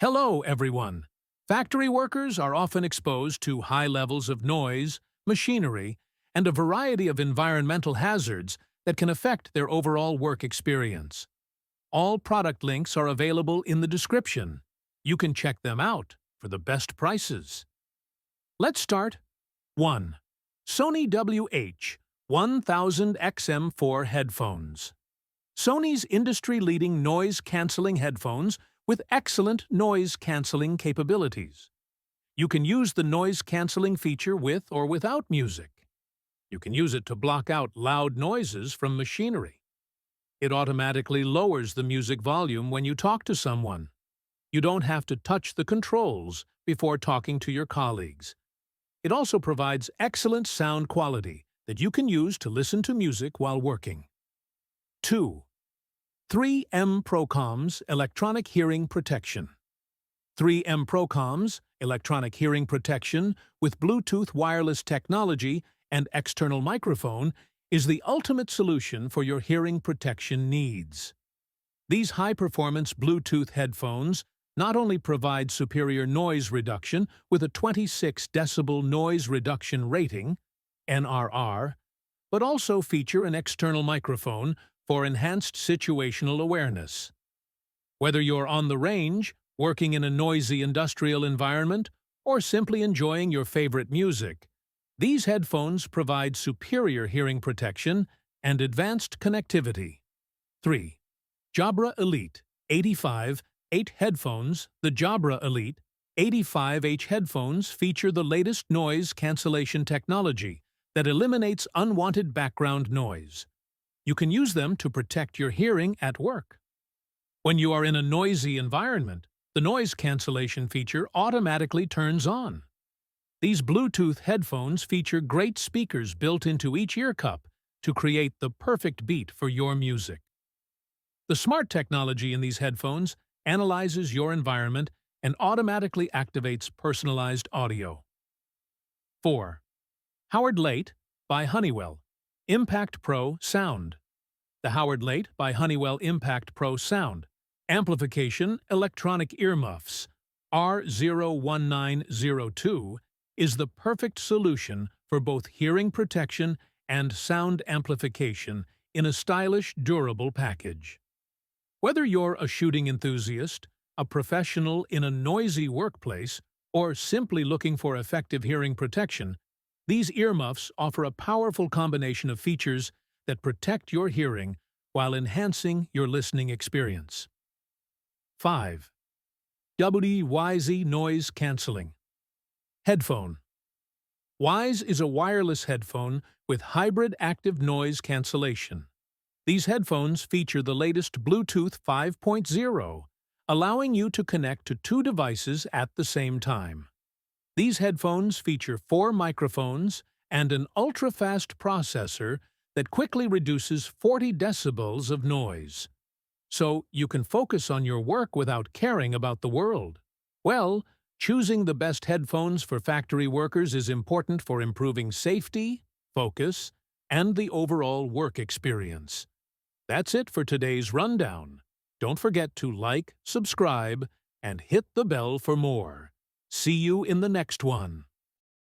Hello, everyone. Factory workers are often exposed to high levels of noise, machinery, and a variety of environmental hazards that can affect their overall work experience. All product links are available in the description. You can check them out for the best prices. Let's start. 1. Sony WH-1000XM4 Headphones. Sony's industry-leading noise-canceling headphones with excellent noise-canceling capabilities. You can use the noise-canceling feature with or without music. You can use it to block out loud noises from machinery. It automatically lowers the music volume when you talk to someone. You don't have to touch the controls before talking to your colleagues. It also provides excellent sound quality that you can use to listen to music while working. 2. 3M Procomms Electronic Hearing Protection. 3M Procomms Electronic Hearing Protection with Bluetooth wireless technology and external microphone is the ultimate solution for your hearing protection needs. These high-performance Bluetooth headphones not only provide superior noise reduction with a 26 decibel noise reduction rating, NRR, but also feature an external microphone for enhanced situational awareness. Whether you're on the range, working in a noisy industrial environment, or simply enjoying your favorite music, these headphones provide superior hearing protection and advanced connectivity. 3. Jabra Elite 85H Headphones. The Jabra Elite 85H headphones feature the latest noise cancellation technology that eliminates unwanted background noise. You can use them to protect your hearing at work. When you are in a noisy environment, the noise cancellation feature automatically turns on. These Bluetooth headphones feature great speakers built into each ear cup to create the perfect beat for your music. The smart technology in these headphones analyzes your environment and automatically activates personalized audio. 4. Howard Late by Honeywell Impact Pro Sound. The Howard Late by Honeywell Impact Pro Sound Amplification Electronic Earmuffs R01902 is the perfect solution for both hearing protection and sound amplification in a stylish, durable package. Whether you're a shooting enthusiast, a professional in a noisy workplace, or simply looking for effective hearing protection, these earmuffs offer a powerful combination of features that protect your hearing while enhancing your listening experience. 5. WYZE Noise Cancelling Headphone. WYZE is a wireless headphone with hybrid active noise cancellation. These headphones feature the latest Bluetooth 5.0, allowing you to connect to two devices at the same time. These headphones feature 4 microphones and an ultra-fast processor that quickly reduces 40 decibels of noise. So you can focus on your work without caring about the world. Well, choosing the best headphones for factory workers is important for improving safety, focus, and the overall work experience. That's it for today's rundown. Don't forget to like, subscribe, and hit the bell for more. See you in the next one.